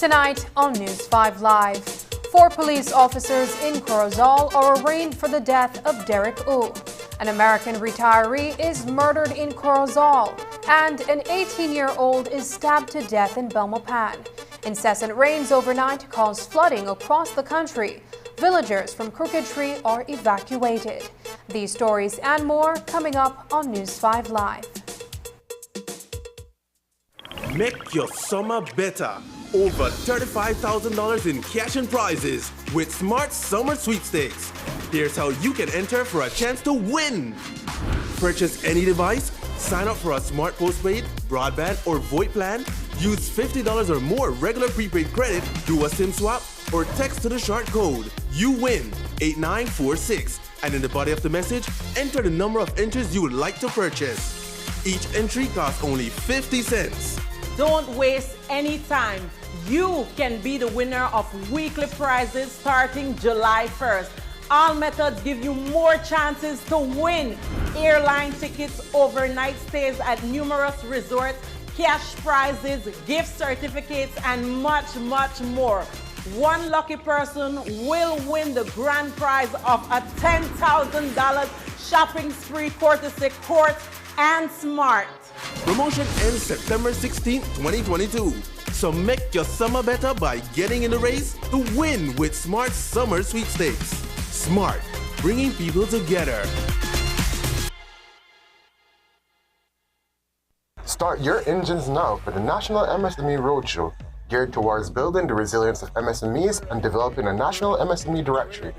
Tonight on News 5 Live, 4 police officers in Corozal are arraigned for the death of Derek U. An American retiree is murdered in Corozal, and an 18-year-old is stabbed to death in Belmopan. Incessant rains overnight caused flooding across the country. Villagers from Crooked Tree are evacuated. These stories and more coming up on News 5 Live. Make your summer better. Over $35,000 in cash and prizes with Smart Summer Sweepstakes. Here's how you can enter for a chance to win. Purchase any device, sign up for a smart postpaid, broadband, or VoIP plan, use $50 or more regular prepaid credit, do a SIM swap, or text to the short code. You win 8946. And in the body of the message, enter the number of entries you would like to purchase. Each entry costs only 50 cents. Don't waste any time. You can be the winner of weekly prizes starting July 1st. All methods give you more chances to win. Airline tickets, overnight stays at numerous resorts, cash prizes, gift certificates, and much, much more. One lucky person will win the grand prize of a $10,000 shopping spree courtesy Court and Smart. Promotion ends September 16, 2022. So make your summer better by getting in the race to win with Smart Summer Sweepstakes. Smart, bringing people together. Start your engines now for the National MSME Roadshow, geared towards building the resilience of MSMEs and developing a national MSME directory.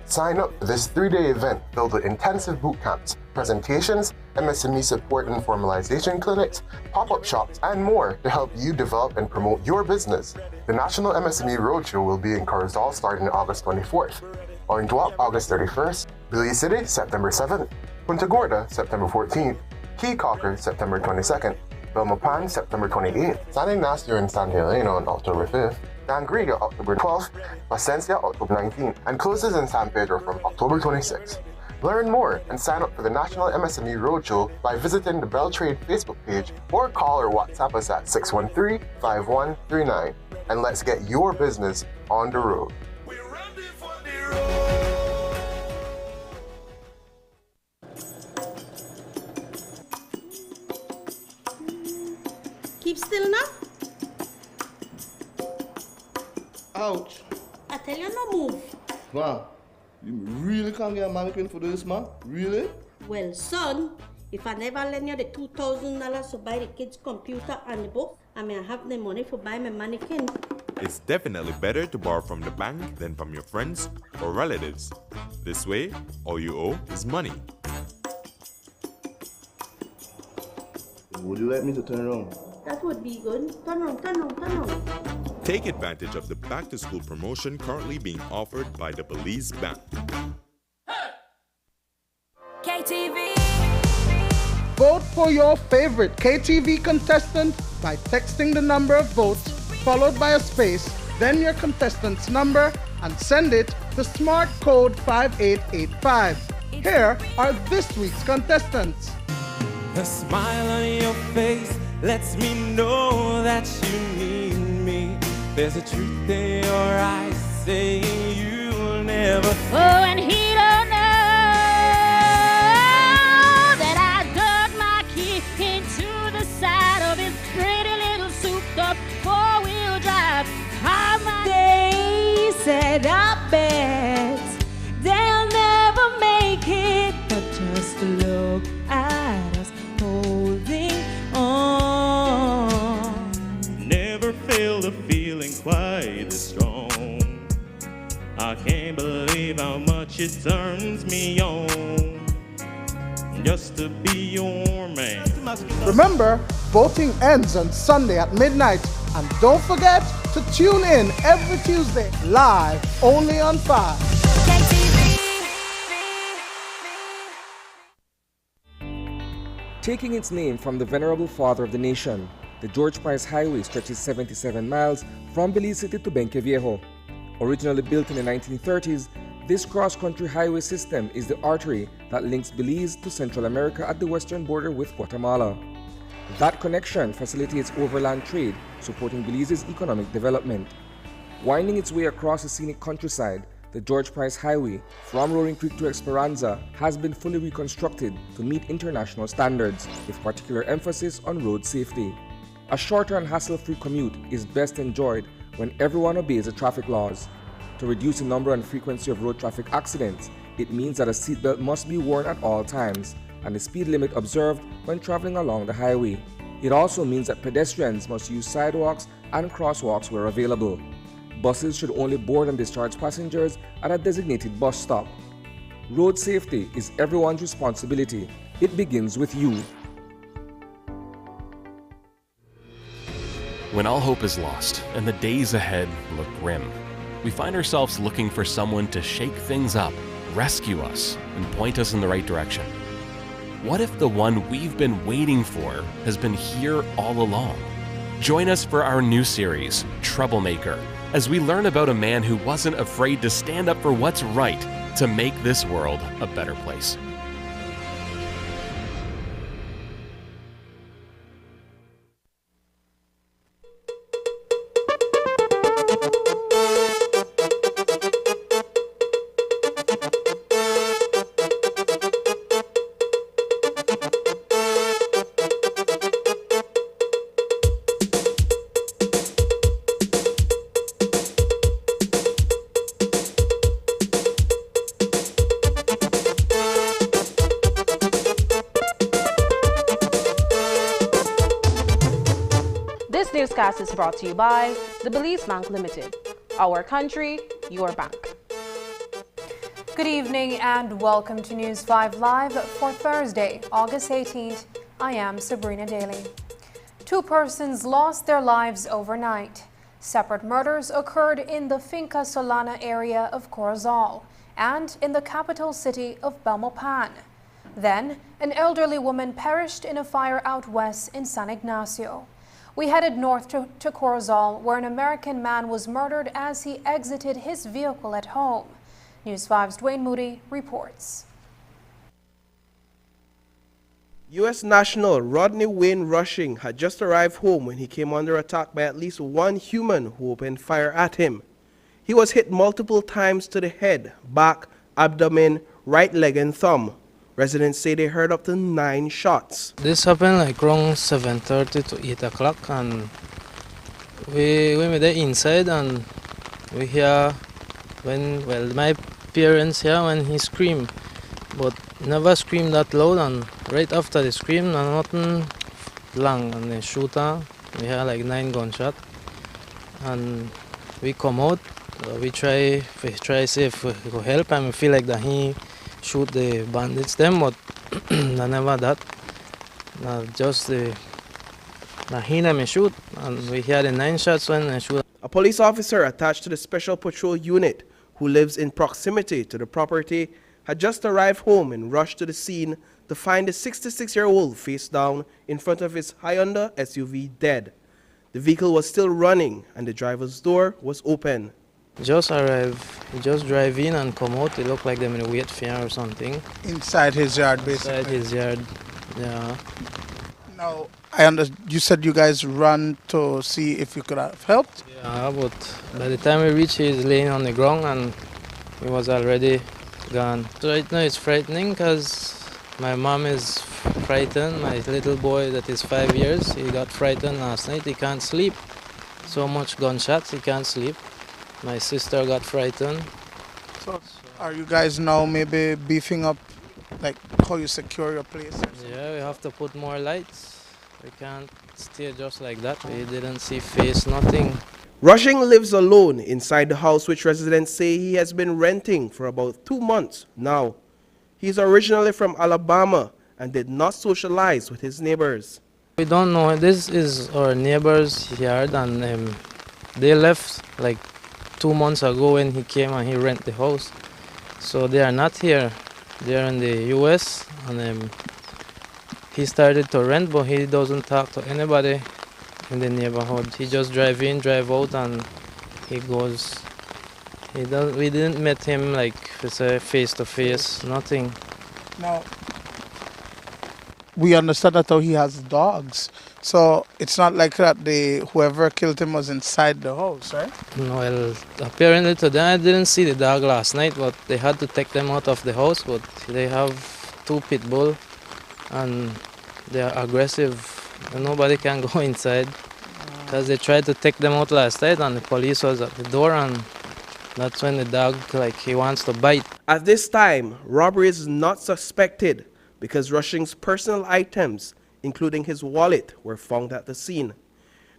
Sign up for this 3-day event filled with intensive boot camps, presentations, MSME support and formalization clinics, pop-up shops, and more to help you develop and promote your business. The National MSME Roadshow will be in Corozal starting August 24th, Orange Walk August 31st, Billy City September 7th, Punta Gorda September 14th, E-kyash September 22nd, Belmopan September 28th, San Ignacio and San Helena on October 5th, Sangria October 12th, Paciencia October 19th, and closes in San Pedro from October 26th. Learn more and sign up for the National MSME Roadshow by visiting the Bell Trade Facebook page or call or WhatsApp us at 613-5139. And let's get your business on the road. Keep still now. Ouch. I tell you no move. Wow. You really can't get a mannequin for this, man? Really? Well, son, if I never lend you the $2,000 to buy the kids' computer and the book, I may have the money for buy my mannequin. It's definitely better to borrow from the bank than from your friends or relatives. This way, all you owe is money. Would you like me to turn around? That would be good. Turn on, turn on, turn on. Take advantage of the back-to-school promotion currently being offered by the Belize Bank. KTV. Vote for your favorite KTV contestant by texting the number of votes followed by a space, then your contestant's number, and send it to Smart Code 5885. Here are this week's contestants. A smile on your face lets me know that you need me. There's a truth in your eyes saying you'll never. Oh, and he don't know that I dug my key into the side of his pretty little souped-up four-wheel drive. How my days said I bet they'll never make it, but just look at us holding on. Never felt a feeling quite this strong. I can't believe how much it turns me on just to be your man. Remember, voting ends on Sunday at midnight. And don't forget to tune in every Tuesday, live, only on 5. Taking its name from the venerable father of the nation, the George Price Highway stretches 77 miles from Belize City to Benqueviejo. Originally built in the 1930s, this cross-country highway system is the artery that links Belize to Central America at the western border with Guatemala. That connection facilitates overland trade, supporting Belize's economic development. Winding its way across the scenic countryside, the George Price Highway from Roaring Creek to Esperanza has been fully reconstructed to meet international standards, with particular emphasis on road safety. A shorter and hassle-free commute is best enjoyed when everyone obeys the traffic laws. To reduce the number and frequency of road traffic accidents, it means that a seatbelt must be worn at all times and the speed limit observed when traveling along the highway. It also means that pedestrians must use sidewalks and crosswalks where available. Buses should only board and discharge passengers at a designated bus stop. Road safety is everyone's responsibility. It begins with you. When all hope is lost and the days ahead look grim, we find ourselves looking for someone to shake things up, rescue us, and point us in the right direction. What if the one we've been waiting for has been here all along? Join us for our new series, Troublemaker, as we learn about a man who wasn't afraid to stand up for what's right to make this world a better place. This newscast is brought to you by the Belize Bank Limited. Our country, your bank. Good evening and welcome to News 5 Live for Thursday, August 18th. I am Sabrina Daly. 2 persons lost their lives overnight. Separate murders occurred in the Finca Solana area of Corozal and in the capital city of Belmopan. Then, an elderly woman perished in a fire out west in San Ignacio. We headed north to Corozal, where an American man was murdered as he exited his vehicle at home. News 5's Dwayne Moody reports. U.S. national Rodney Wayne Rushing had just arrived home when he came under attack by at least one human who opened fire at him. He was hit multiple times to the head, back, abdomen, right leg and thumb. Residents say they heard up to 9 shots. This happened like around 7:30 to 8 o'clock, and we were there inside, and we hear my parents hear when he screamed, but never screamed that loud, and right after the scream, nothing long, and the shooter, we hear like 9 gunshots, and we come out, we try see if we could help, and we feel like that he shoot the bandits them, but never that. Just the he me shoot, and we hear the 9 shots when they shoot. A police officer attached to the Special Patrol Unit who lives in proximity to the property had just arrived home and rushed to the scene to find the 66-year-old face down in front of his Hyundai SUV dead. The vehicle was still running and the driver's door was open. Just arrived, just drive in and come out. It looked like them in a wait for or something. Inside his yard, basically. Inside his yard, yeah. Now, you said you guys ran to see if you could have helped? Yeah, but by the time we reached, he's laying on the ground and he was already gone. So right now it's frightening because my mom is frightened. My little boy that is 5 years, he got frightened last night. He can't sleep. So much gunshots, he can't sleep. My sister got frightened. So are you guys now maybe beefing up like how you secure your place? Yeah, we have to put more lights. We can't stay just like that. We didn't see face, nothing. Rushing lives alone inside the house which residents say he has been renting for about 2 months now. He's originally from Alabama and did not socialize with his neighbors. We don't know. This is our neighbor's yard, and they left like 2 months ago when he came and he rented the house. So they are not here. They are in the US, and he started to rent, but he doesn't talk to anybody in the neighborhood. He just drive in, drive out, and he goes. We didn't meet him like face to face, nothing. Now, we understand that how he has dogs, so it's not like that whoever killed him was inside the house, right? No, well, apparently today I didn't see the dog last night, but they had to take them out of the house. But they have 2 pit bull, and they are aggressive. And nobody can go inside because they tried to take them out last night, and the police was at the door, and that's when the dog he wants to bite. At this time, robbery is not suspected because Rushing's personal items, including his wallet, were found at the scene.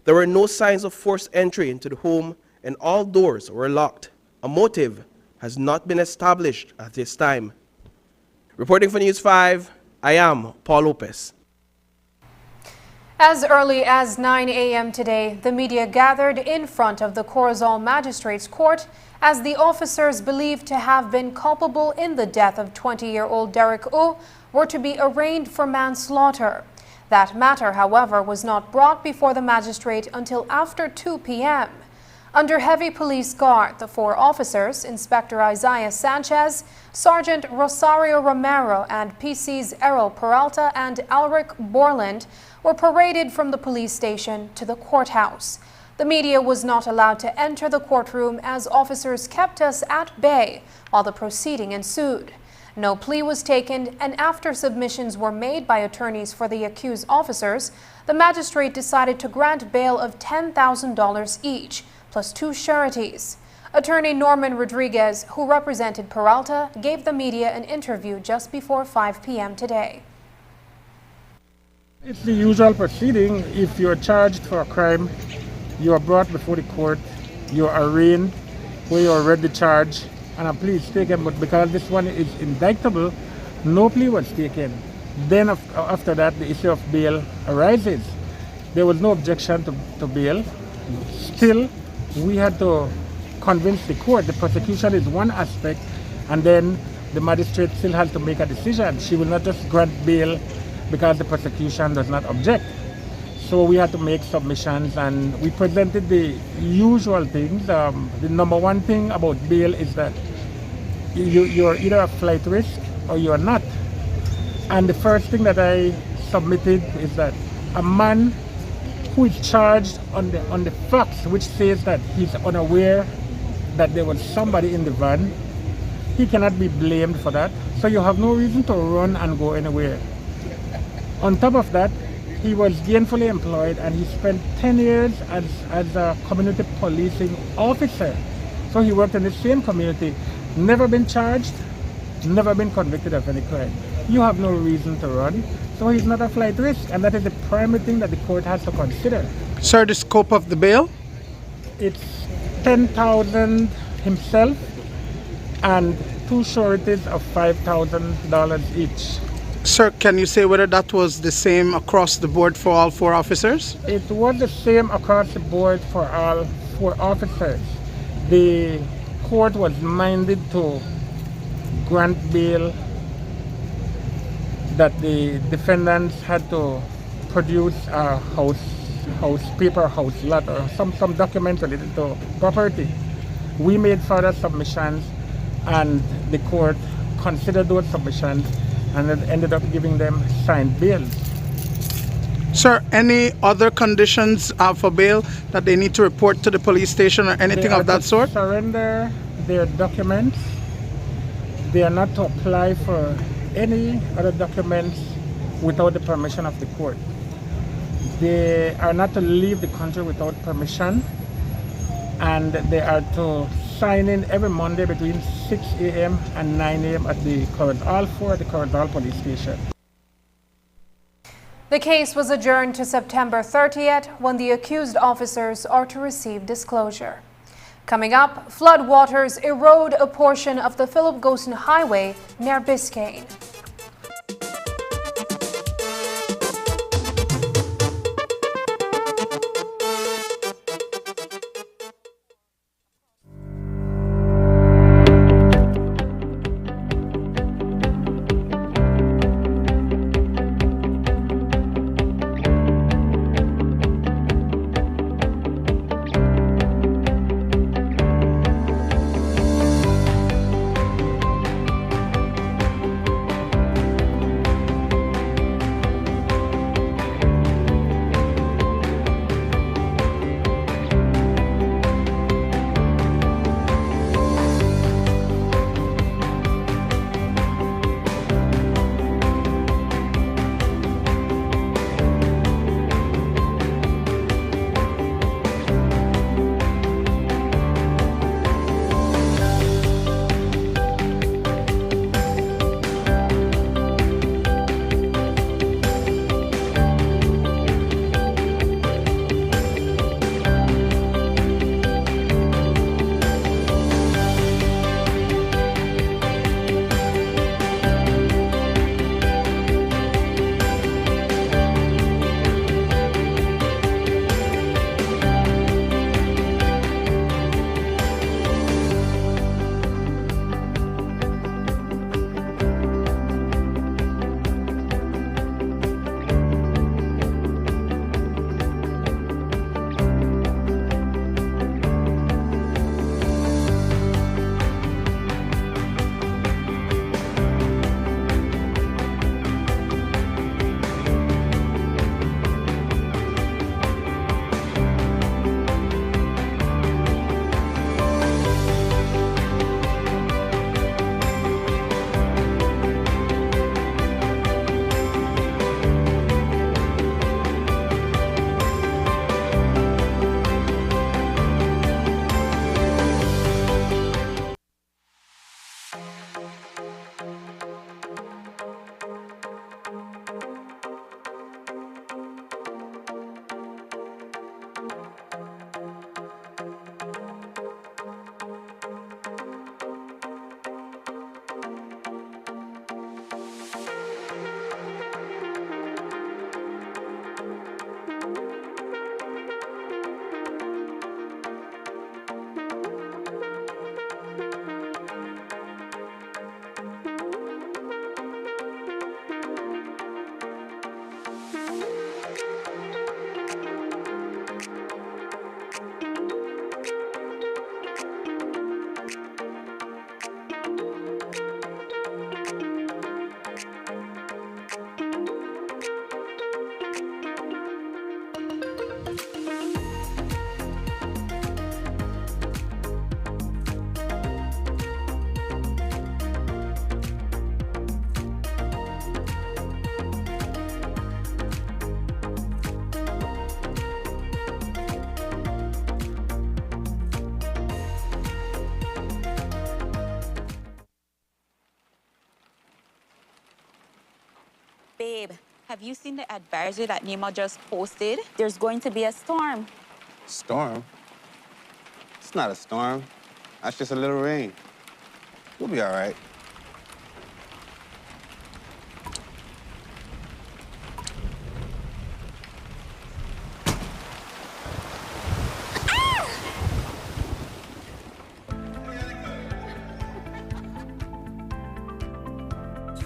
There were no signs of forced entry into the home, and all doors were locked. A motive has not been established at this time. Reporting for News 5, I am Paul Lopez. As early as 9 a.m. today, the media gathered in front of the Corozal Magistrates Court as the officers believed to have been culpable in the death of 20-year-old Derek U were to be arraigned for manslaughter. That matter, however, was not brought before the magistrate until after 2 p.m. Under heavy police guard, the 4 officers, Inspector Isaiah Sanchez, Sergeant Rosario Romero, and PCs Errol Peralta and Alric Borland, were paraded from the police station to the courthouse. The media was not allowed to enter the courtroom as officers kept us at bay while the proceeding ensued. No plea was taken, and after submissions were made by attorneys for the accused officers, the magistrate decided to grant bail of $10,000 each, plus 2 sureties. Attorney Norman Rodriguez, who represented Peralta, gave the media an interview just before 5 p.m. today. It's the usual proceeding. If you're charged for a crime, you are brought before the court, you're arraigned, where you read the charge, and a plea is taken. But because this one is indictable, no plea was taken. Then after that, the issue of bail arises. There was no objection to bail. Still, we had to convince the court. The prosecution is one aspect, and then the magistrate still has to make a decision. She will not just grant bail because the prosecution does not object. So we had to make submissions, and we presented the usual things. The number one thing about bail is that you're either a flight risk or you're not. And the first thing that I submitted is that a man who is charged on the facts which says that he's unaware that there was somebody in the van, he cannot be blamed for that. So you have no reason to run and go anywhere. On top of that, he was gainfully employed and he spent 10 years as a community policing officer. So he worked in the same community, never been charged, never been convicted of any crime. You have no reason to run. So he's not a flight risk, and that is the primary thing that the court has to consider. Sir, the scope of the bail? It's $10,000 himself and two sureties of $5,000 each. Sir, can you say whether that was the same across the board for all 4 officers? It was the same across the board for all 4 officers. The court was minded to grant bail that the defendants had to produce a paper house lot or some documents related to property. We made further submissions and the court considered those submissions and it ended up giving them signed bails. Sir, any other conditions for bail that they need to report to the police station or anything of that sort? Surrender their documents. They are not to apply for any other documents without the permission of the court. They are not to leave the country without permission, and they are to sign in every Monday between 6 a.m. and 9 a.m. at the Corozal at the Corozal police station. The case was adjourned to September 30th when the accused officers are to receive disclosure. Coming up, flood waters erode a portion of the Philip Gosen Highway near Biscayne. Babe, have you seen the advisory that Nima just posted? There's going to be a storm. Storm? It's not a storm. That's just a little rain. We'll be all right.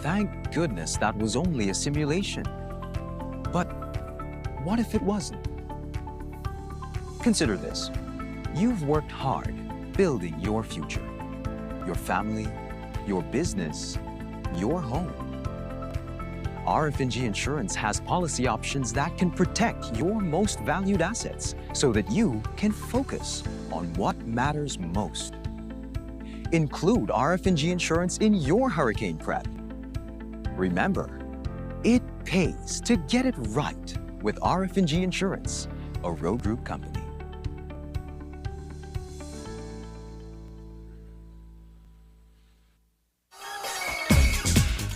Thank goodness that was only a simulation. But what if it wasn't? Consider this. You've worked hard building your future, your family, your business, your home. RF&G Insurance has policy options that can protect your most valued assets so that you can focus on what matters most. Include RF&G Insurance in your hurricane prep. Remember, it pays to get it right with RF&G Insurance, a Road Group company.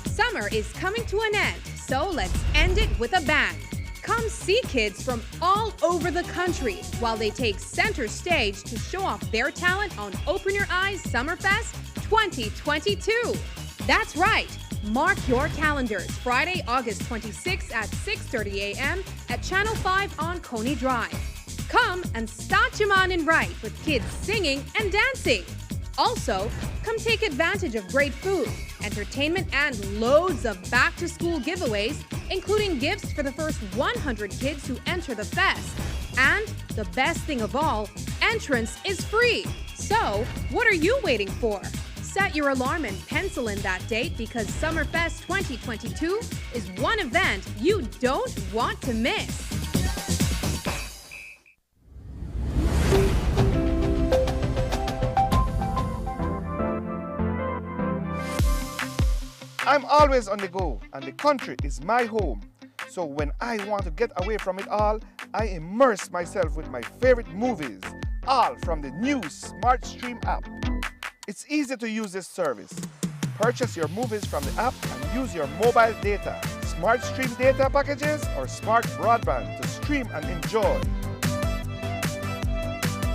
Summer is coming to an end, so let's end it with a bang. Come see kids from all over the country while they take center stage to show off their talent on Open Your Eyes Summerfest 2022. That's right. Mark your calendars, Friday, August 26th at 6:30 a.m. at Channel 5 on Coney Drive. Come and start your man in right with kids singing and dancing. Also, come take advantage of great food, entertainment, and loads of back-to-school giveaways, including gifts for the first 100 kids who enter the fest. And the best thing of all, entrance is free. So, what are you waiting for? Set your alarm and pencil in that date because Summerfest 2022 is one event you don't want to miss. I'm always on the go, and the country is my home. So when I want to get away from it all, I immerse myself with my favorite movies, all from the new Smart Stream app. It's easy to use this service. Purchase your movies from the app and use your mobile data, Smart Stream data packages, or smart broadband to stream and enjoy.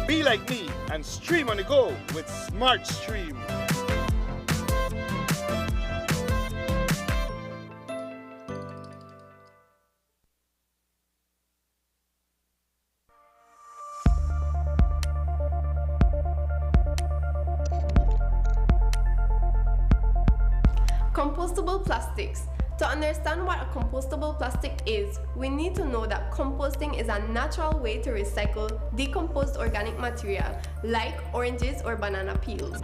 Be like me and stream on the go with Smart Stream. Compostable plastics. To understand what a compostable plastic is, we need to know that composting is a natural way to recycle decomposed organic material like oranges or banana peels.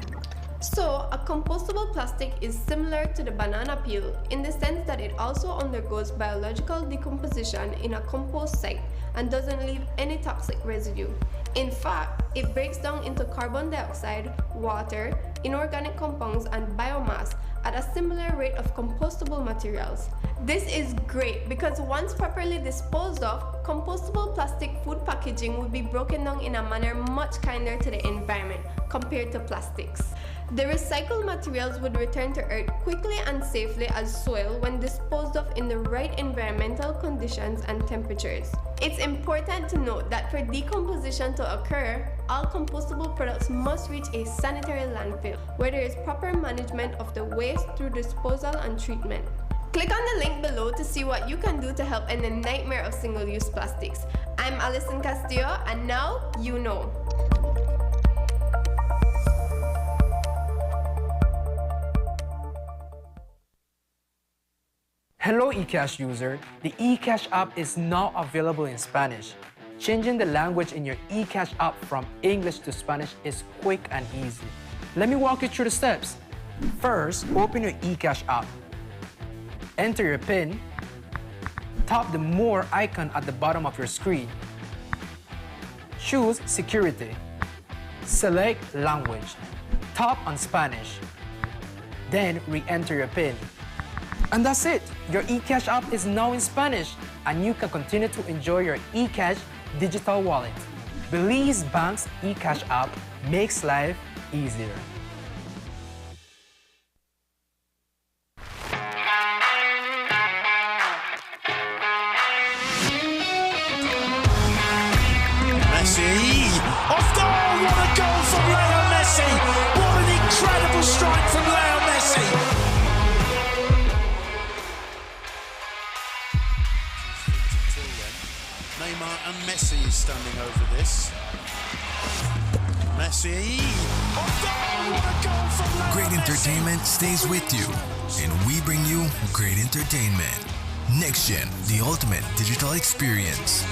So, a compostable plastic is similar to the banana peel in the sense that it also undergoes biological decomposition in a compost site and doesn't leave any toxic residue. In fact, it breaks down into carbon dioxide, water, inorganic compounds, and biomass at a similar rate of compostable materials. This is great because once properly disposed of, compostable plastic food packaging would be broken down in a manner much kinder to the environment compared to plastics. The recycled materials would return to Earth quickly and safely as soil when disposed of in the right environmental conditions and temperatures. It's important to note that for decomposition to occur, all compostable products must reach a sanitary landfill where there is proper management of the waste through disposal and treatment. Click on the link below to see what you can do to help end the nightmare of single-use plastics. I'm Alison Castillo, and now you know. Hello E-kyash user, the E-kyash app is now available in Spanish. Changing the language in your E-kyash app from English to Spanish is quick and easy. Let me walk you through the steps. First, open your E-kyash app. Enter your PIN. Tap the More icon at the bottom of your screen. Choose Security. Select Language. Tap on Spanish. Then re-enter your PIN. And that's it! Your E-kyash app is now in Spanish, and you can continue to enjoy your E-kyash digital wallet. Belize Bank's E-kyash app makes life easier. entertainment stays with you, and we bring you great entertainment. Next Gen, the ultimate digital experience.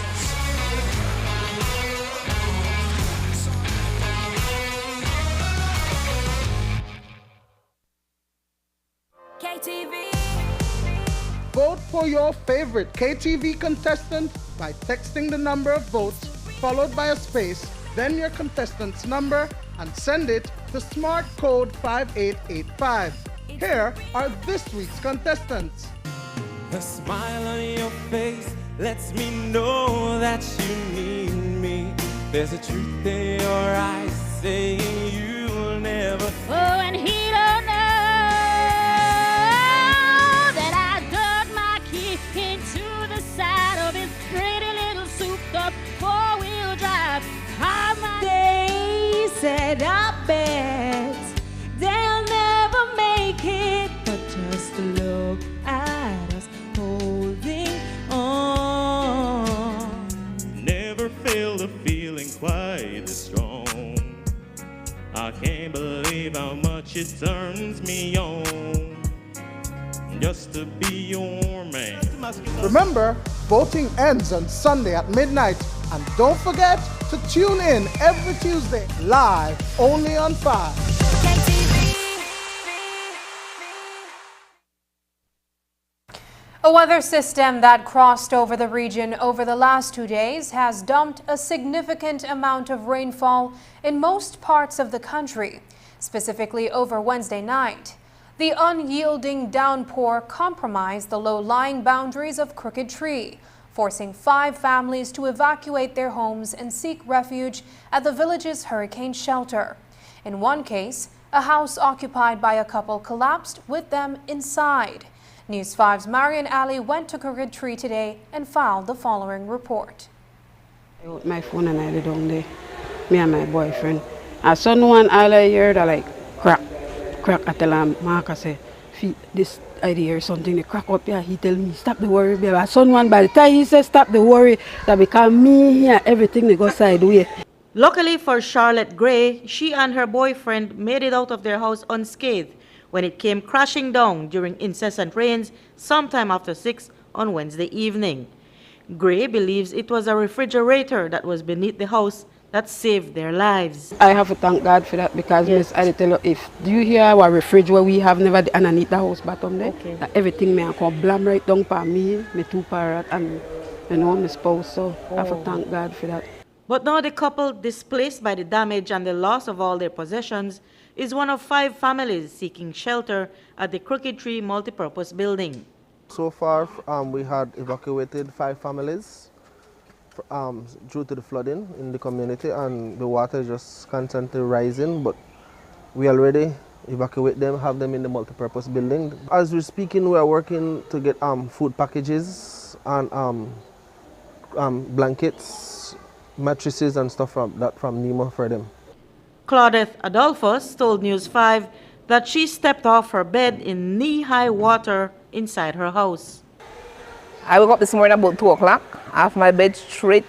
Vote for your favorite KTV contestant by texting the number of votes followed by a space, then your contestant's number, and send it to smart code 5885. Here are this week's contestants. A smile on your face lets me know that you need me. There's a truth in your eyes saying you'll never. Oh, and he don't know that I dug my key into the side of his pretty little souped-up four-wheel drive. How they said, I bet they'll never make it, but just look at us holding on. Never felt a feeling quite this strong. I can't believe how much it turns me on just to be your man. Remember, voting ends on Sunday at midnight. And don't forget to tune in every Tuesday, live, only on 5. A weather system that crossed over the region over the last 2 days has dumped a significant amount of rainfall in most parts of the country, specifically over Wednesday night. The unyielding downpour compromised the low-lying boundaries of Crooked Tree, forcing 5 families to evacuate their homes and seek refuge at the village's hurricane shelter. In one case, a house occupied by a couple collapsed with them inside. News 5's Marian Ali went to Crooked Tree today and filed the following report. My phone and I did down there, me and my boyfriend. I saw no one all I heard like crack. I tell him, Mark, I say, this idea or something, they crack up here. He tell me, stop the worry, baby. I saw one by the time he said, stop the worry, that because me here, everything they go sideways. Luckily for Charlotte Gray, she and her boyfriend made it out of their house unscathed when it came crashing down during incessant rains sometime after 6 on Wednesday evening. Gray believes it was a refrigerator that was beneath the house that saved their lives. I have to thank God for that because Miss I tell you, if you hear our refrigerator we have never underneath the house bottom there, that everything may come blam right down for me, my 2 parrots and my spouse, so I have to thank God for that. But now the couple, displaced by the damage and the loss of all their possessions, is one of 5 families seeking shelter at the Crooked Tree multipurpose building. So far, we had evacuated 5 families due to the flooding in the community, and the water is just constantly rising, but we already evacuate them, have them in the multipurpose building. As we're speaking, we are working to get food packages and blankets, mattresses and stuff from NEMO for them. Claudette Adolphus told News 5 that she stepped off her bed in knee-high water inside her house. I woke up this morning about 2 o'clock, off my bed straight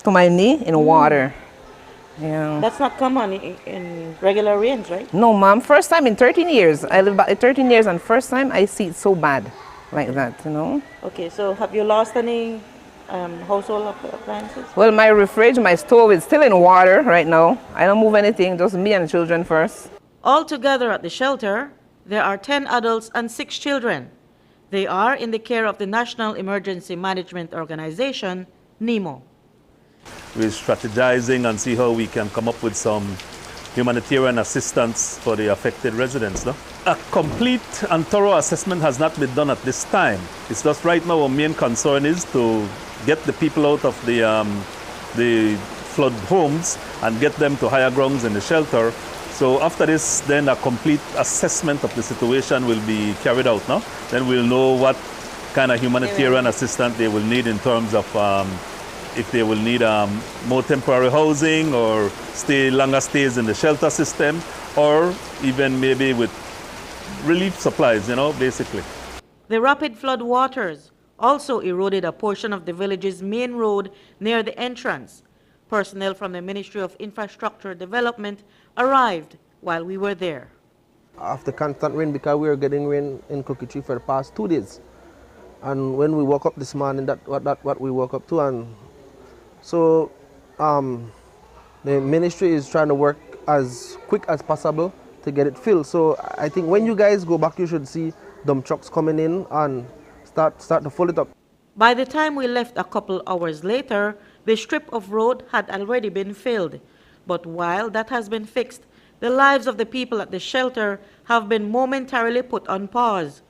to my knee in water. Yeah. That's not common in regular rains, right? No, Mom. First time in 13 years. I live back 13 years, and first time I see it so bad like that, you know. Okay, so have you lost any household appliances? Well, my fridge, my stove is still in water right now. I don't move anything, just me and the children first. Altogether at the shelter, there are 10 adults and 6 children. They are in the care of the National Emergency Management Organization, NEMO. We're strategizing and see how we can come up with some humanitarian assistance for the affected residents. No? A complete and thorough assessment has not been done at this time. It's just right now our main concern is to get the people out of the flood homes and get them to higher grounds in the shelter. So after this, then a complete assessment of the situation will be carried out. No? Then we'll know what kind of humanitarian assistance they will need in terms of if they will need more temporary housing or longer stays in the shelter system, or even maybe with relief supplies, you know, basically. The rapid flood waters also eroded a portion of the village's main road near the entrance. Personnel from the Ministry of Infrastructure Development arrived while we were there. After constant rain, because we were getting rain in Cookie Tree for the past 2 days. And when we woke up this morning, that's what we woke up to. And so the ministry is trying to work as quick as possible to get it filled. So I think when you guys go back, you should see dump trucks coming in and start to fill it up. By the time we left a couple hours later, the strip of road had already been filled. But while that has been fixed, the lives of the people at the shelter have been momentarily put on pause.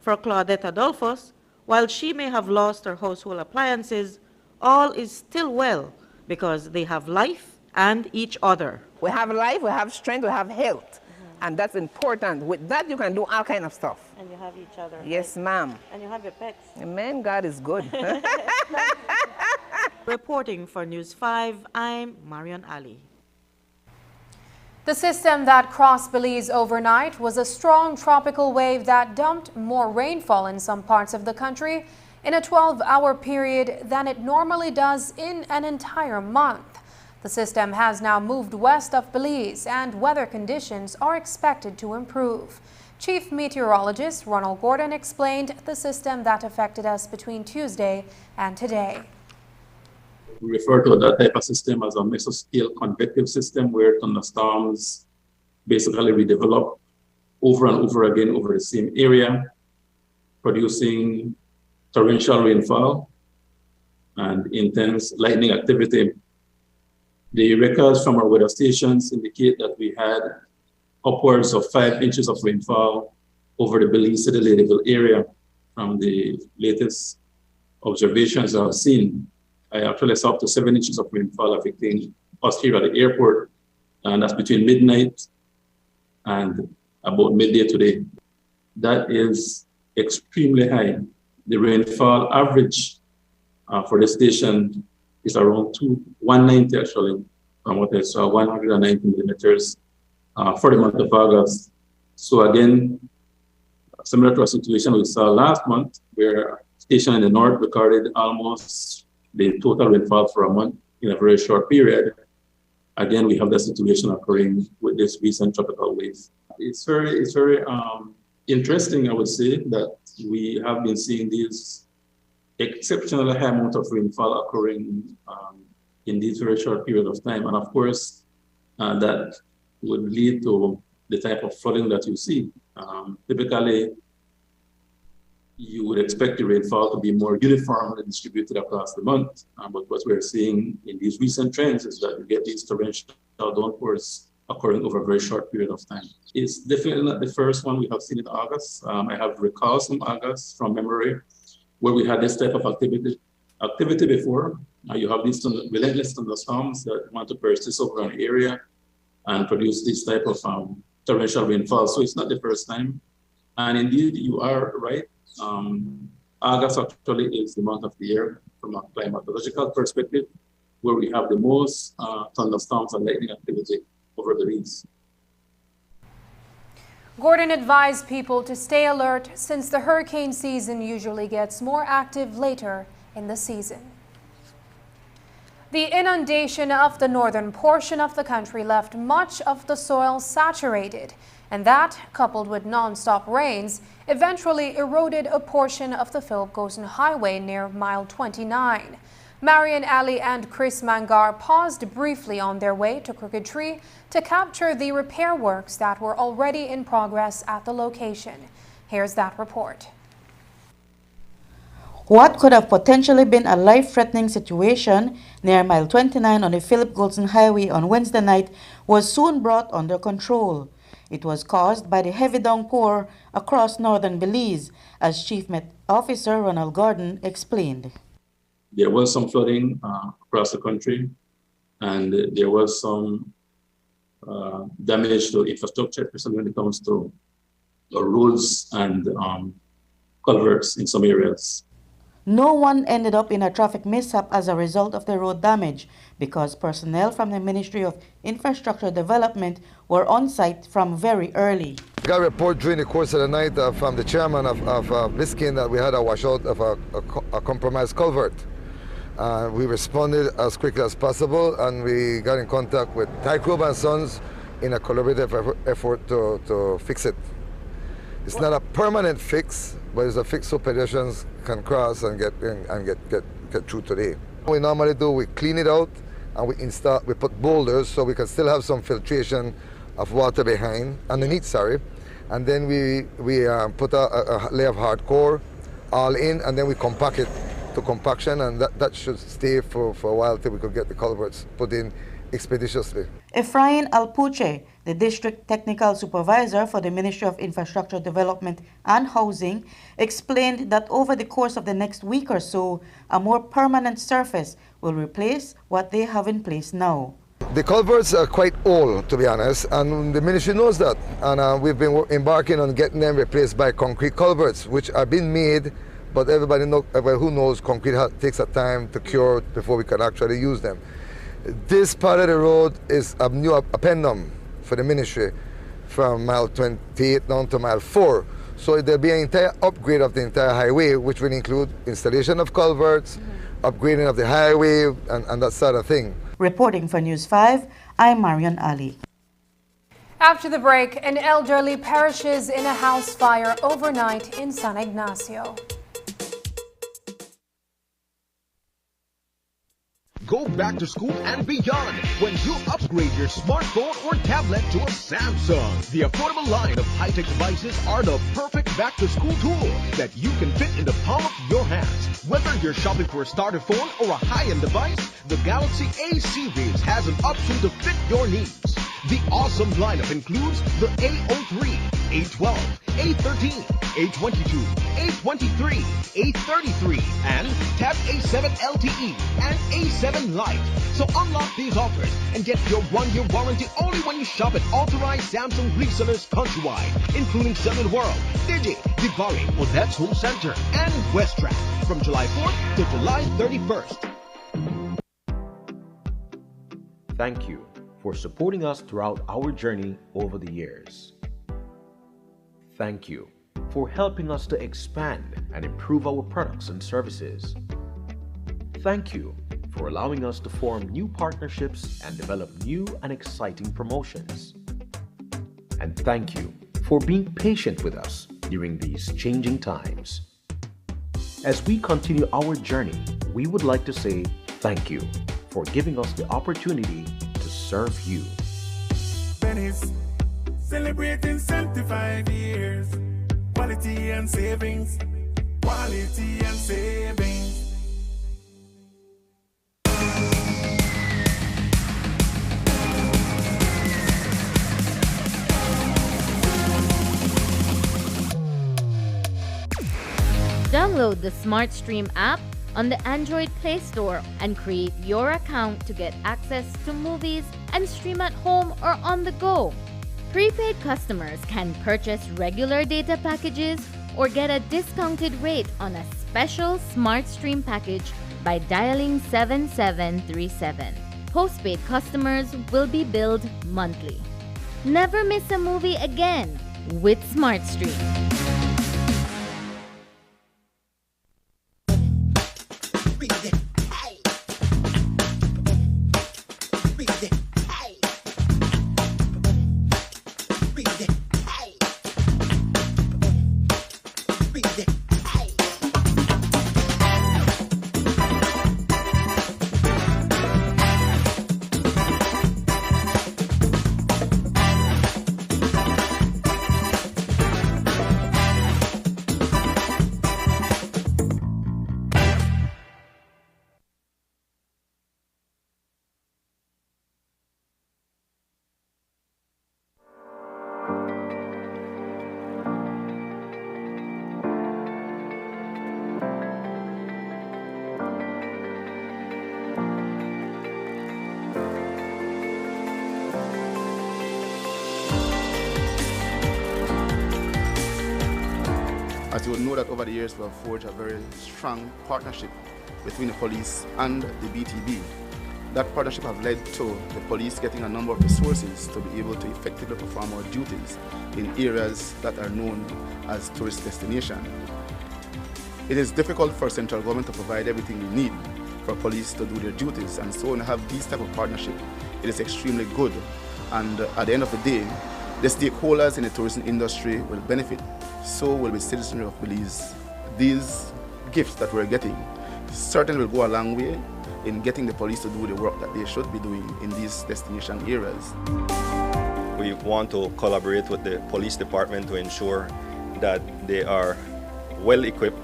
For Claudette Adolphus, while she may have lost her household appliances, all is still well because they have life and each other. We have life, we have strength, we have health. And that's important. With that, you can do all kind of stuff. And you have each other. Yes, ma'am. And you have your pets. Amen. God is good. Reporting for News 5, I'm Marion Ali. The system that crossed Belize overnight was a strong tropical wave that dumped more rainfall in some parts of the country in a 12-hour period than it normally does in an entire month. The system has now moved west of Belize and weather conditions are expected to improve. Chief Meteorologist Ronald Gordon explained the system that affected us between Tuesday and today. We refer to that type of system as a mesoscale convective system where thunderstorms basically redevelop over and over again over the same area, producing torrential rainfall and intense lightning activity. The records from our weather stations indicate that we had upwards of 5 inches of rainfall over the Belize City Ladyville area from the latest observations I've seen. I actually saw up to 7 inches of rainfall affecting us here at the airport, and that's between midnight and about midday today. That is extremely high. The rainfall average for the station is around 190 actually, from what I saw, 190 millimeters for the month of August. So again, similar to a situation we saw last month, where a station in the north recorded almost the total rainfall for a month in a very short period. Again, we have the situation occurring with this recent tropical wave. It's very interesting, I would say, that we have been seeing these exceptionally high amount of rainfall occurring in this very short period of time. And of course, that would lead to the type of flooding that you see. Typically, you would expect the rainfall to be more uniformly distributed across the month. But what we're seeing in these recent trends is that you get these torrential downpours occurring over a very short period of time. It's definitely not the first one we have seen in August. I have recalls from August from memory where we had this type of activity before. You have these relentless thunderstorms that want to persist over an area and produce this type of torrential rainfall. So it's not the first time. And indeed, you are right. August actually is the month of the year from a climatological perspective where we have the most thunderstorms and lightning activity over the Belize. Gordon advised people to stay alert since the hurricane season usually gets more active later in the season. The inundation of the northern portion of the country left much of the soil saturated, and that, coupled with non-stop rains, eventually eroded a portion of the Philip Gosen Highway near mile 29. Marion Ali and Chris Mangar paused briefly on their way to Crooked Tree to capture the repair works that were already in progress at the location. Here's that report. What could have potentially been a life-threatening situation near mile 29 on the Philip Gosen Highway on Wednesday night was soon brought under control. It was caused by the heavy downpour across northern Belize, as Chief Met Officer Ronald Gordon explained. There was some flooding across the country, and there was some damage to infrastructure, especially when it comes to roads and culverts in some areas. No one ended up in a traffic mishap as a result of the road damage because personnel from the Ministry of Infrastructure Development were on site from very early. I got a report during the course of the night from the chairman of Biscayne that we had a washout of a compromised culvert. We responded as quickly as possible, and we got in contact with Tycrobe and Sons in a collaborative effort to fix it. It's not a permanent fix, but it's a fix so pedestrians can cross and get through today. What we normally do, we clean it out and we put boulders so we can still have some filtration of water underneath, and then we put a layer of hardcore all in, and then we compact it to compaction, and that should stay for a while till we could get the culverts put in expeditiously. Efrain Alpuche, the District Technical Supervisor for the Ministry of Infrastructure Development and Housing, explained that over the course of the next week or so, a more permanent surface will replace what they have in place now. The culverts are quite old, to be honest, and the ministry knows that. And we've been embarking on getting them replaced by concrete culverts, which are being made, but everybody who knows concrete takes a time to cure before we can actually use them. This part of the road is a new appendum for the ministry from mile 28 down to mile 4. So there'll be an entire upgrade of the entire highway, which will include installation of culverts, upgrading of the highway, and that sort of thing. Reporting for News 5, I'm Marion Ali. After the break, an elderly perishes in a house fire overnight in San Ignacio. Go back to school and beyond when you upgrade your smartphone or tablet to a Samsung. The affordable line of high-tech devices are the perfect back-to-school tool that you can fit in the palm of your hands. Whether you're shopping for a starter phone or a high-end device, the Galaxy A series has an option to fit your needs. The awesome lineup includes the A03, A12, A13, A22, A23, A33, and Tab A7 LTE and A7 Lite. So unlock these offers and get your 1-year warranty only when you shop at authorized Samsung resellers countrywide, including Cellular World, Digi, Divari, Odette's Home Center, and Westtrack from July 4th to July 31st. Thank you for supporting us throughout our journey over the years. Thank you for helping us to expand and improve our products and services. Thank you for allowing us to form new partnerships and develop new and exciting promotions. And thank you for being patient with us during these changing times. As we continue our journey, we would like to say thank you for giving us the opportunity to serve you. Venice, celebrating 75 years. Quality and savings. Quality and savings. Download the SmartStream app on the Android Play Store and create your account to get access to movies and stream at home or on the go. Prepaid customers can purchase regular data packages or get a discounted rate on a special SmartStream package by dialing 7737. Postpaid customers will be billed monthly. Never miss a movie again with SmartStream. As you would know that over the years we have forged a very strong partnership between the police and the BTB. That partnership has led to the police getting a number of resources to be able to effectively perform our duties in areas that are known as tourist destinations. It is difficult for central government to provide everything we need for police to do their duties, and so when we have these type of partnership, it is extremely good And at the end of the day, the stakeholders in the tourism industry will benefit. So will the citizenry of Belize. These gifts that we're getting certainly will go a long way in getting the police to do the work that they should be doing in these destination areas. We want to collaborate with the police department to ensure that they are well equipped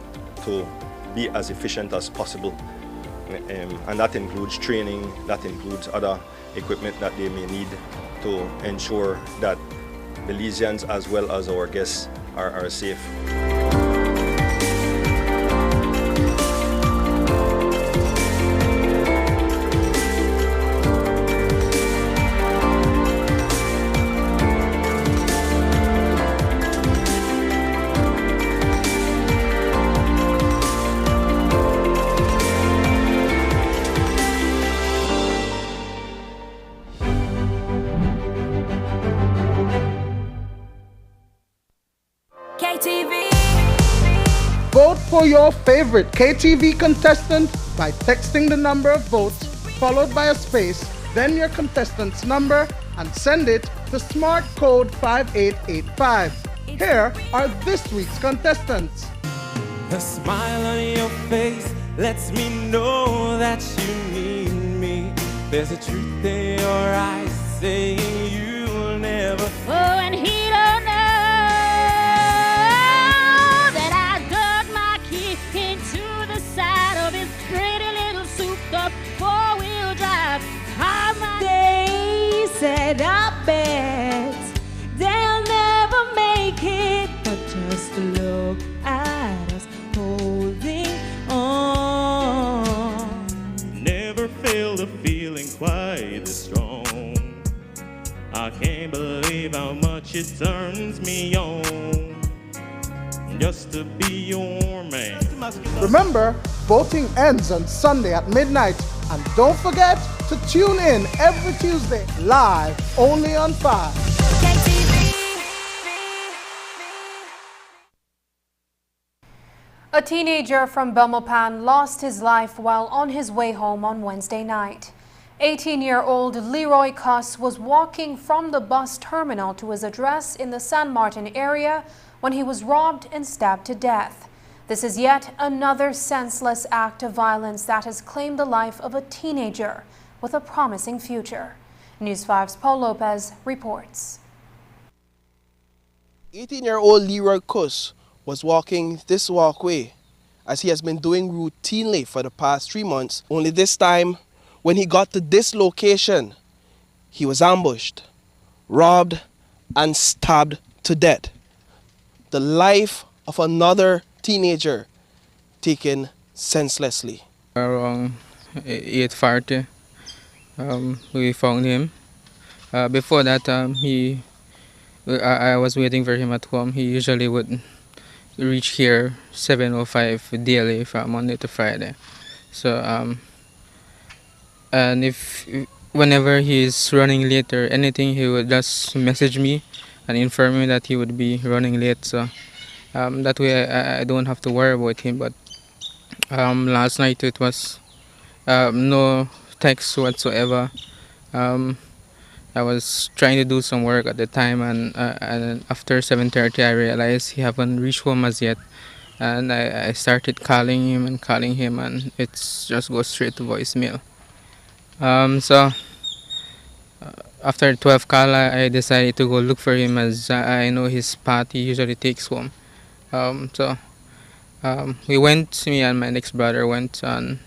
to be as efficient as possible. And that includes training, that includes other equipment that they may need to ensure that Belizeans as well as our guests are safe. Vote for your favorite KTV contestant by texting the number of votes followed by a space, then your contestant's number, and send it to smart code 5885. Here are this week's contestants. The smile on your face lets me know that you need me. There's a truth in your eyes saying you'll never. Oh, and he don't know that I dug my key into the side of his pretty little souped-up four-wheel drive. They said, I bet they'll never make it, but just look at us holding on. Never felt a feeling quite this strong. I can't believe how much it turns me on just to be your man. Remember, voting ends on Sunday at midnight. And don't forget to tune in every Tuesday, live, only on 5. A teenager from Belmopan lost his life while on his way home on Wednesday night. 18-year-old Leroy Cuss was walking from the bus terminal to his address in the San Martin area when he was robbed and stabbed to death. This is yet another senseless act of violence that has claimed the life of a teenager with a promising future. News 5's Paul Lopez reports. 18-year-old Leroy Cuss was walking this walkway as he has been doing routinely for the past 3 months. Only this time, when he got to this location, he was ambushed, robbed, and stabbed to death. The life of another teenager taken senselessly. Around 8:40, we found him. Before that, I was waiting for him at home. He usually would reach here 7:05 daily from Monday to Friday. So, and whenever he is running late or anything, he would just message me and inform me that he would be running late. So. That way I don't have to worry about him, but last night it was no text whatsoever. I was trying to do some work at the time, and after 7:30 I realized he haven't reached home as yet, and I started calling him, and it's just goes straight to voicemail. So after 12 call, I decided to go look for him, as I know his path he usually takes home. We went, me and my next brother went, and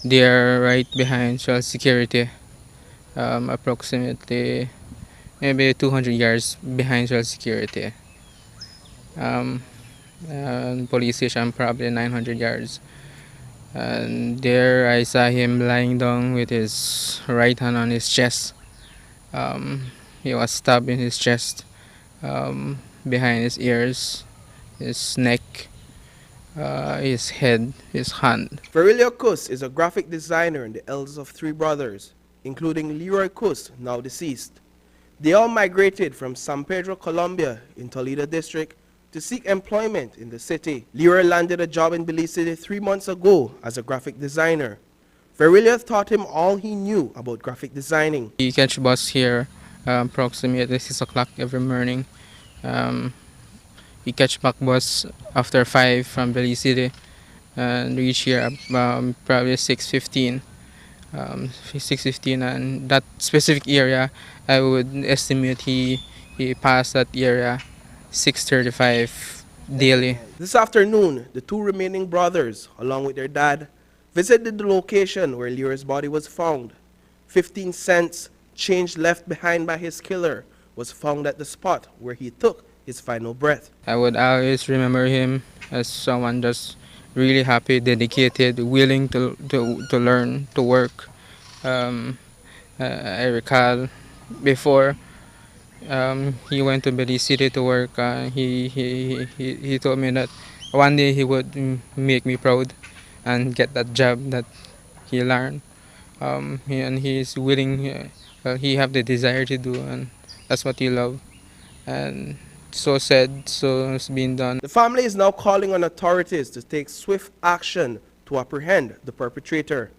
they're right behind Shell Security, approximately maybe 200 yards behind Shell Security. And police station probably 900 yards. And there I saw him lying down with his right hand on his chest. He was stabbed in his chest, behind his ears, his neck, his head, his hand. Virilio Cuss is a graphic designer and the eldest of 3 brothers, including Leroy Cuss, now deceased. They all migrated from San Pedro, Colombia, in Toledo District, to seek employment in the city. Leroy landed a job in Belize City 3 months ago as a graphic designer. Virilio taught him all he knew about graphic designing. He catch bus here approximately 6 o'clock every morning. We catch back bus after 5 from Belize City and reach here probably 6:15. 6:15, and that specific area, I would estimate he passed that area 6:35 daily. This afternoon, the two remaining brothers, along with their dad, visited the location where Lyra's body was found. 15 cents, change left behind by his killer, was found at the spot where he took his final breath. I would always remember him as someone just really happy, dedicated, willing to learn, to work. I recall before he went to Belize City to work, he told me that one day he would make me proud and get that job that he learned. And he is willing, he have the desire to do, and that's what he love. And so said, so it's been done. The family is now calling on authorities to take swift action to apprehend the perpetrator.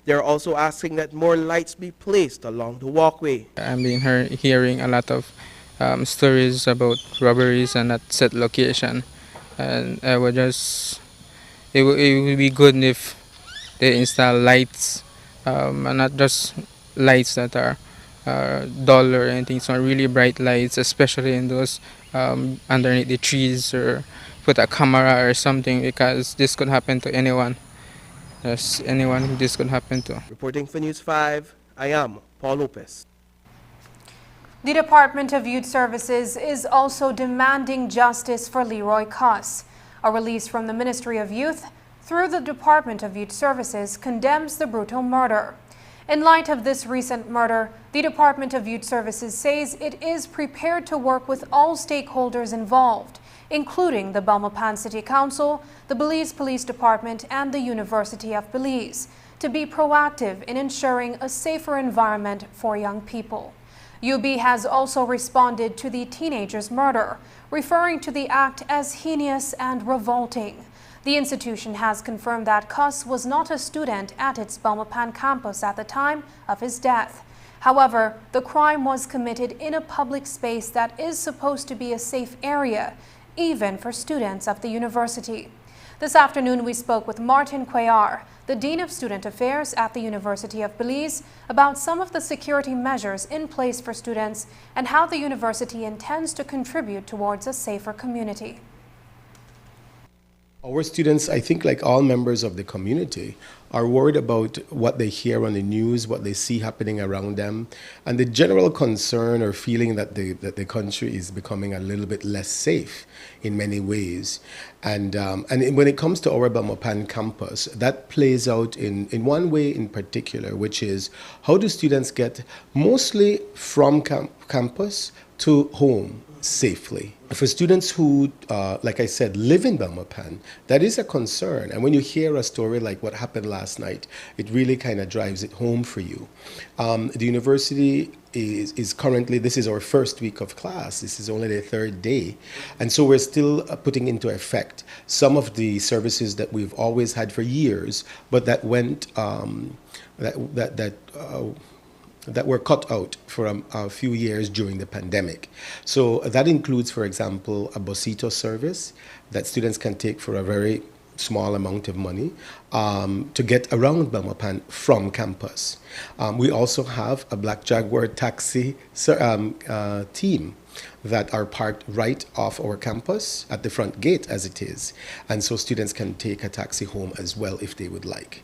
They are also asking that more lights be placed along the walkway. I've been hearing a lot of stories about robberies and at set location, and I would just, it would be good if they install lights, and not just lights that are dull or anything, so really bright lights, especially in those underneath the trees, or put a camera or something, because this could happen to anyone. Yes, anyone this could happen to. Reporting for News 5, I am Paul Lopez. The Department of Youth Services is also demanding justice for Leroy Cuss. A release from the Ministry of Youth through the Department of Youth Services condemns the brutal murder. In light of this recent murder, the Department of Youth Services says it is prepared to work with all stakeholders involved, including the Belmopan City Council, the Belize Police Department, and the University of Belize, to be proactive in ensuring a safer environment for young people. UB has also responded to the teenager's murder, referring to the act as heinous and revolting. The institution has confirmed that Cuss was not a student at its Belmopan campus at the time of his death. However, the crime was committed in a public space that is supposed to be a safe area, even for students of the university. This afternoon, we spoke with Martin Cuellar, the Dean of Student Affairs at the University of Belize, about some of the security measures in place for students and how the university intends to contribute towards a safer community. Our students, I think like all members of the community, are worried about what they hear on the news, what they see happening around them, and the general concern or feeling that the country is becoming a little bit less safe in many ways. And when it comes to our Belmopan campus, that plays out in one way in particular, which is how do students get mostly from campus to home safely. For students who, like I said, live in Belmopan, that is a concern. And when you hear a story like what happened last night, it really kind of drives it home for you. The university is currently, this is our first week of class. This is only the third day. And so we're still putting into effect some of the services that we've always had for years, but that went, that were cut out for a few years during the pandemic. So that includes, for example, a busito service that students can take for a very small amount of money to get around Belmopan from campus. We also have a Black Jaguar taxi team that are parked right off our campus at the front gate as it is. And so students can take a taxi home as well if they would like.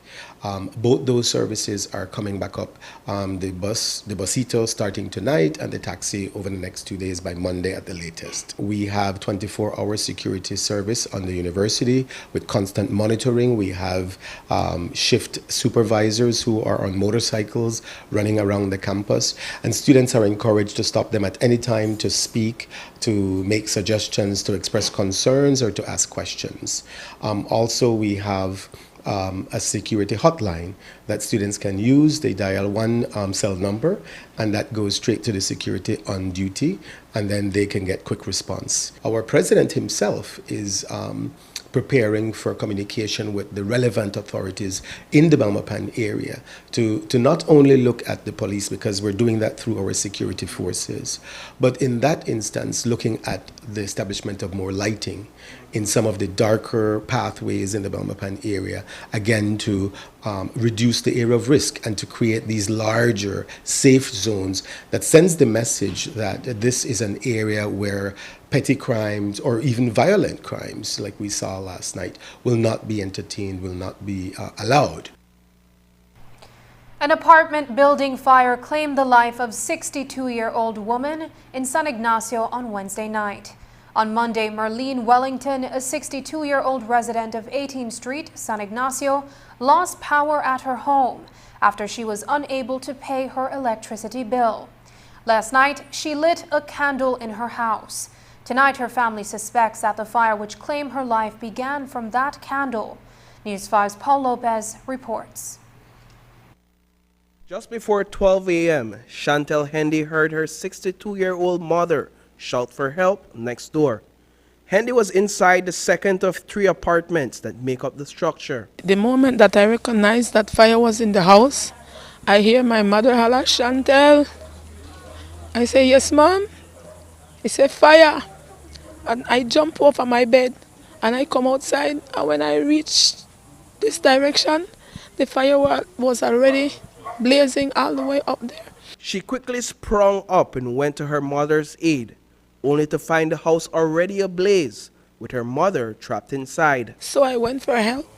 Both those services are coming back up. The busito starting tonight and the taxi over the next 2 days by Monday at the latest. We have 24-hour security service on the university with constant monitoring. We have shift supervisors who are on motorcycles running around the campus, and students are encouraged to stop them at any time to speak, to make suggestions, to express concerns, or to ask questions. Also, we have a security hotline that students can use. They dial one cell number, and that goes straight to the security on duty, and then they can get quick response. Our president himself is preparing for communication with the relevant authorities in the Belmopan area to not only look at the police, because we're doing that through our security forces, but in that instance, looking at the establishment of more lighting in some of the darker pathways in the Belmopan area, again to reduce the area of risk and to create these larger safe zones that sends the message that this is an area where petty crimes or even violent crimes like we saw last night will not be entertained, will not be allowed. An apartment building fire claimed the life of 62-year-old woman in San Ignacio on Wednesday night. On Monday, Marlene Wellington, a 62-year-old resident of 18th Street, San Ignacio, lost power at her home after she was unable to pay her electricity bill. Last night, she lit a candle in her house. Tonight, her family suspects that the fire which claimed her life began from that candle. News 5's Paul Lopez reports. Just before 12 a.m., Chantel Hendy heard her 62-year-old mother shout for help next door. Hendy was inside the second of 3 apartments that make up the structure. The moment that I recognized that fire was in the house, I hear my mother holler, "Chantel." I say, "Yes, mom." He said, "Fire." And I jump over my bed and I come outside, and when I reach this direction, the fire was already blazing all the way up there. She quickly sprung up and went to her mother's aid, only to find the house already ablaze, with her mother trapped inside. So I went for help,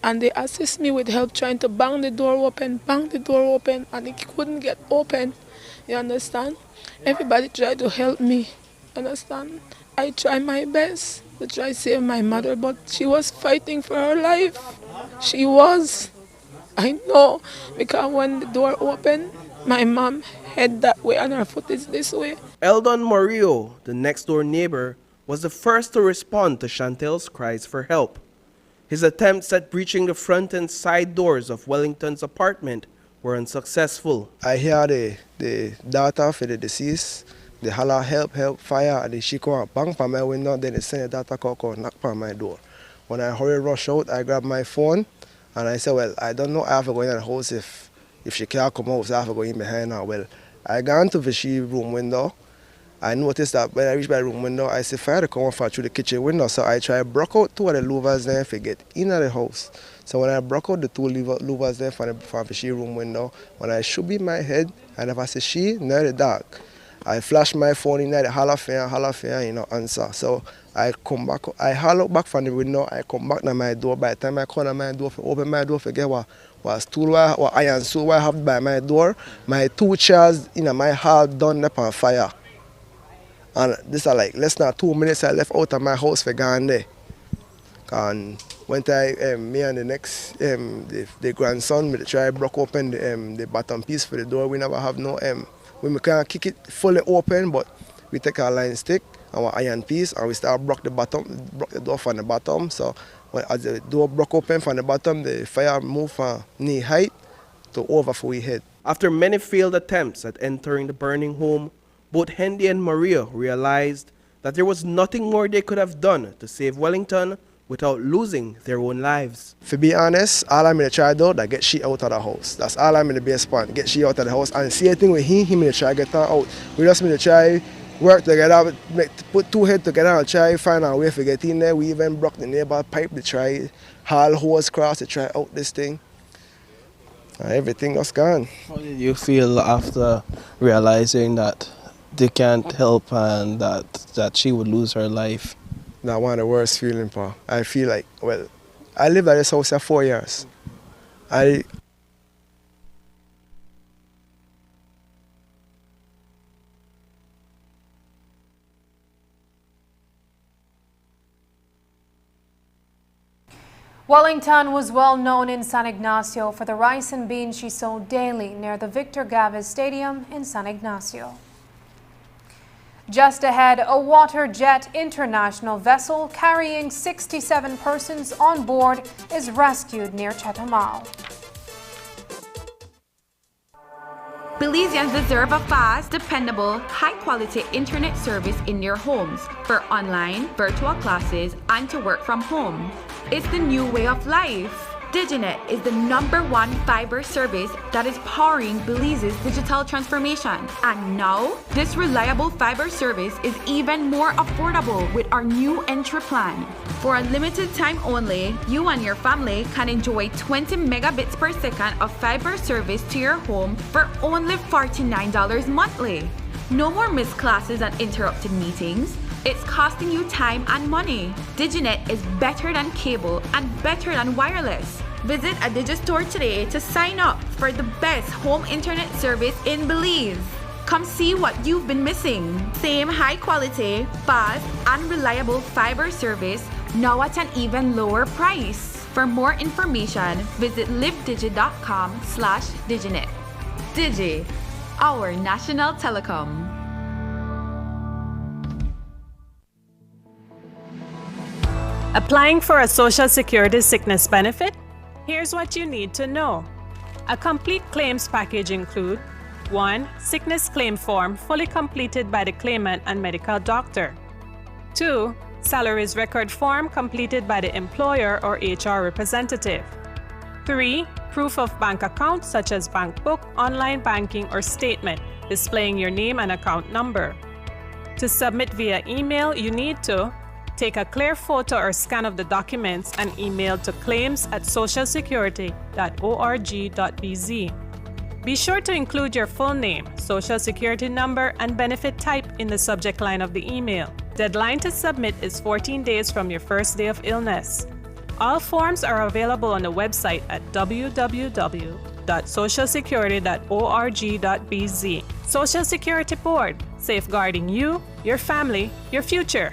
and they assist me with help trying to bang the door open, and it couldn't get open. You understand? Everybody tried to help me. Understand? I tried my best to try to save my mother, but she was fighting for her life. She was. I know, because when the door opened, my mom head that way and her foot is this way. Eldon Morillo, the next-door neighbor, was the first to respond to Chantel's cries for help. His attempts at breaching the front and side doors of Wellington's apartment were unsuccessful. I hear the daughter for the deceased, they holler, "Help, help, fire," and she come and bang on my window, then they send the daughter come knock on my door. When I hurry rush out, I grab my phone, and I say, well, I don't know, I have to go in the house if she can't come out, so I have to go in behind her. Well, I gone to the room window. I noticed that when I reach my room window, I see fire to come out through the kitchen window. So I try to broke out 2 of the louvers there to get in the house. So when I broke out the 2 louvers there from the room window, when I should be my head, I never see she, near the dark. I flash my phone in there, the holler fair, you know, answer. So I come back, I holler back from the window, I come back to my door. By the time I come to my door, open my door, forget what stool, what iron stool I have by my door, my 2 chairs in my hall done up on fire. And this is like less than 2 minutes I left out of my house for going there. And when me and the next, the grandson, we try to break open the bottom piece for the door. We never have no, we can't kick it fully open, but we take our line stick, our iron piece, and we start broke the door from the bottom. So as the door broke open from the bottom, the fire moved from knee height to over for we head. After many failed attempts at entering the burning home, both Hendy and Maria realized that there was nothing more they could have done to save Wellington without losing their own lives. To be honest, all I'm going to try to do is get she out of the house. That's all I'm going to be point, get she out of the house. And see anything with him going to try to get her out. We just going to try work together, put 2 heads together and try to find a way to get in there. We even broke the neighbor pipe to try haul hose across to try out this thing. And everything was gone. How did you feel after realizing that they can't help and that she would lose her life? That's one of the worst feelings, Paul. I feel like, well, I lived at this house for 4 years. Wellington was well known in San Ignacio for the rice and beans she sold daily near the Victor Gaviz Stadium in San Ignacio. Just ahead, a Waterjet international vessel carrying 67 persons on board is rescued near Chetumal. Belizeans deserve a fast, dependable, high-quality internet service in their homes for online, virtual classes, and to work from home. It's the new way of life. Diginet is the #1 fiber service that is powering Belize's digital transformation. And now, this reliable fiber service is even more affordable with our new entry plan. For a limited time only, you and your family can enjoy 20 megabits per second of fiber service to your home for only $49 monthly. No more missed classes and interrupted meetings. It's costing you time and money. Diginet is better than cable and better than wireless. Visit a Digistore today to sign up for the best home internet service in Belize. Come see what you've been missing. Same high quality, fast, and reliable fiber service, now at an even lower price. For more information, visit livedigi.com/Diginet. Digi, our national telecom. Applying for a Social Security sickness benefit? Here's what you need to know. A complete claims package include 1. Sickness claim form fully completed by the claimant and medical doctor. 2. Salaries record form completed by the employer or HR representative. 3. Proof of bank account such as bank book, online banking, or statement displaying your name and account number. To submit via email, you need to take a clear photo or scan of the documents and email to claims@socialsecurity.org.bz. Be sure to include your full name, social security number, and benefit type in the subject line of the email. Deadline to submit is 14 days from your first day of illness. All forms are available on the website at www.socialsecurity.org.bz. Social Security Board, safeguarding you, your family, your future.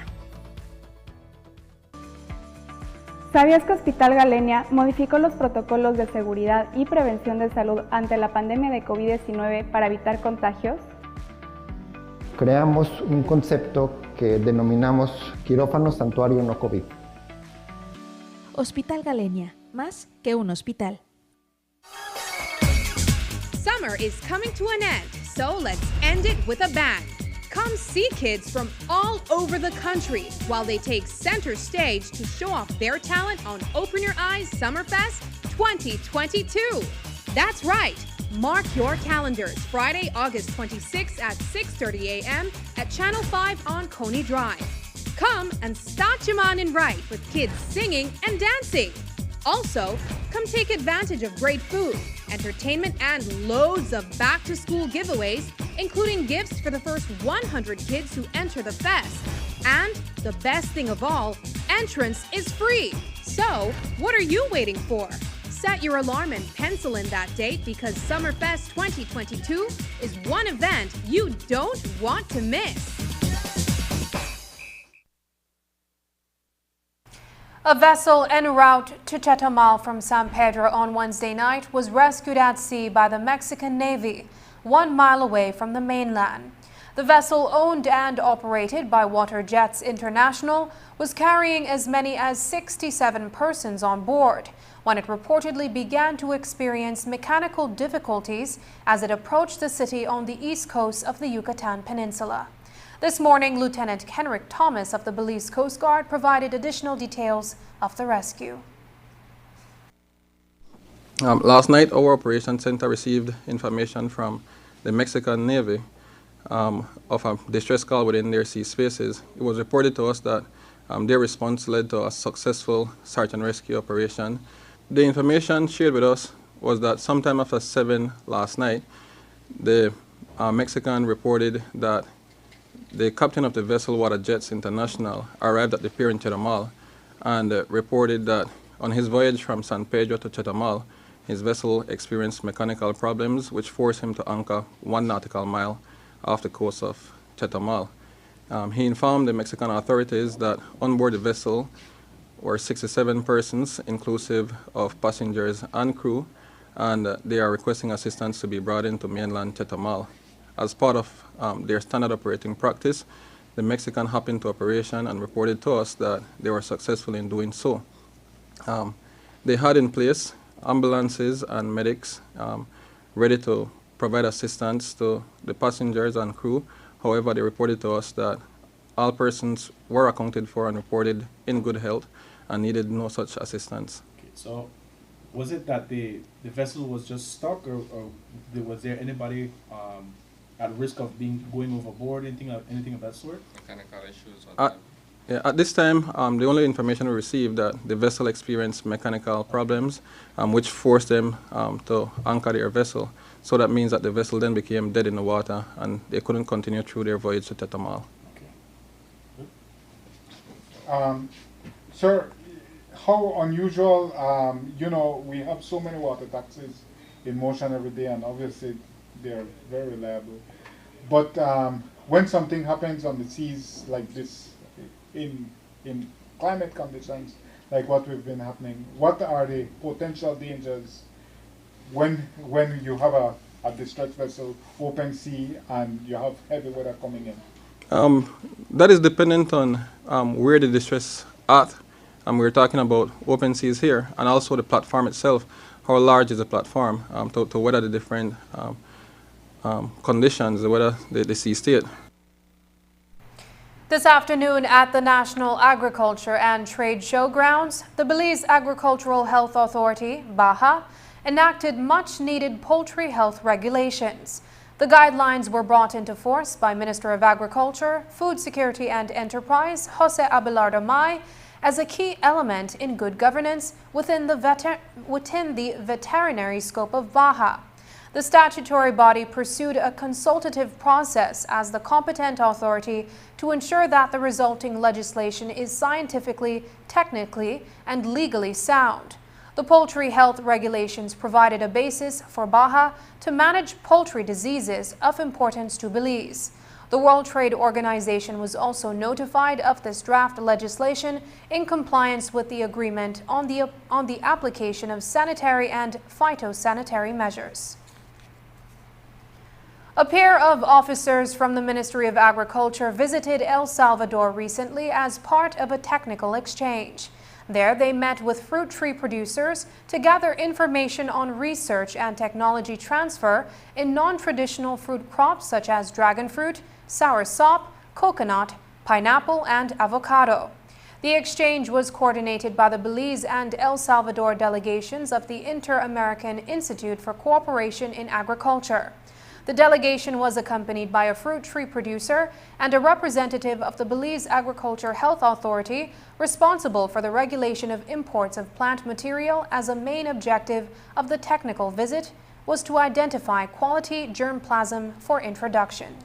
¿Sabías que Hospital Galenia modificó los protocolos de seguridad y prevención de salud ante la pandemia de COVID-19 para evitar contagios? Creamos un concepto que denominamos quirófano santuario no COVID. Hospital Galenia, más que un hospital. Summer is coming to an end, so let's end it with a bang. Come see kids from all over the country while they take center stage to show off their talent on Open Your Eyes Summerfest 2022. That's right. Mark your calendars Friday, August 26th at 6:30 a.m. at Channel 5 on Coney Drive. Come and start your mind and right with kids singing and dancing. Also, come take advantage of great food, entertainment, and loads of back-to-school giveaways, including gifts for the first 100 kids who enter the fest. And the best thing of all, entrance is free. So, what are you waiting for? Set your alarm and pencil in that date because Summerfest 2022 is one event you don't want to miss. A vessel en route to Chetumal from San Pedro on Wednesday night was rescued at sea by the Mexican Navy, 1 mile away from the mainland. The vessel, owned and operated by Water Jets International, was carrying as many as 67 persons on board when it reportedly began to experience mechanical difficulties as it approached the city on the east coast of the Yucatan Peninsula. This morning, Lieutenant Henrik Thomas of the Belize Coast Guard provided additional details of the rescue. Last night, our Operations Center received information from the Mexican Navy of a distress call within their sea spaces. It was reported to us that their response led to a successful search and rescue operation. The information shared with us was that sometime after 7 last night, the Mexican reported that the captain of the vessel, Water Jets International, arrived at the pier in Chetumal and reported that on his voyage from San Pedro to Chetumal, his vessel experienced mechanical problems which forced him to anchor 1 nautical mile off the coast of Chetumal. He informed the Mexican authorities that on board the vessel were 67 persons, inclusive of passengers and crew, and they are requesting assistance to be brought into mainland Chetumal. As part of their standard operating practice, the Mexican hopped into operation and reported to us that they were successful in doing so. They had in place ambulances and medics ready to provide assistance to the passengers and crew. However, they reported to us that all persons were accounted for and reported in good health and needed no such assistance. Okay, so was it that the vessel was just stuck, or was there anybody at risk of going overboard, anything of that sort? Mechanical issues. Yeah, at this time, the only information we received that the vessel experienced mechanical problems, which forced them to anchor their vessel. So that means that the vessel then became dead in the water, and they couldn't continue through their voyage to Tetamal. Sir, how unusual, you know, we have so many water taxis in motion every day, and obviously they're very reliable. But when something happens on the seas like this, in climate conditions like what we've been happening, what are the potential dangers when you have a distress vessel, open sea, and you have heavy weather coming in? That is dependent on where the distress at. We're talking about open seas here, and also the platform itself. How large is the platform to weather the different conditions, the weather the sea state. This afternoon at the National Agriculture and Trade Showgrounds, the Belize Agricultural Health Authority, BAHA, enacted much-needed poultry health regulations. The guidelines were brought into force by Minister of Agriculture, Food Security and Enterprise, Jose Abelardo May, as a key element in good governance within the veterinary scope of BAHA. The statutory body pursued a consultative process as the competent authority to ensure that the resulting legislation is scientifically, technically, and legally sound. The poultry health regulations provided a basis for BAHA to manage poultry diseases of importance to Belize. The World Trade Organization was also notified of this draft legislation in compliance with the agreement on the application of sanitary and phytosanitary measures. A pair of officers from the Ministry of Agriculture visited El Salvador recently as part of a technical exchange. There, they met with fruit tree producers to gather information on research and technology transfer in non-traditional fruit crops such as dragon fruit, soursop, coconut, pineapple, and avocado. The exchange was coordinated by the Belize and El Salvador delegations of the Inter-American Institute for Cooperation in Agriculture. The delegation was accompanied by a fruit tree producer and a representative of the Belize Agriculture Health Authority responsible for the regulation of imports of plant material. As a main objective of the technical visit was to identify quality germplasm for introduction.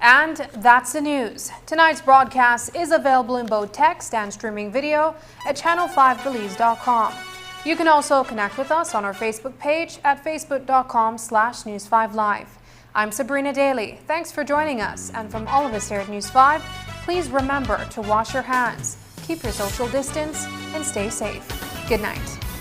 And that's the news. Tonight's broadcast is available in both text and streaming video at channel5belize.com. You can also connect with us on our Facebook page at facebook.com/News5Live. I'm Sabrina Daly. Thanks for joining us. And from all of us here at News 5, please remember to wash your hands, keep your social distance, and stay safe. Good night.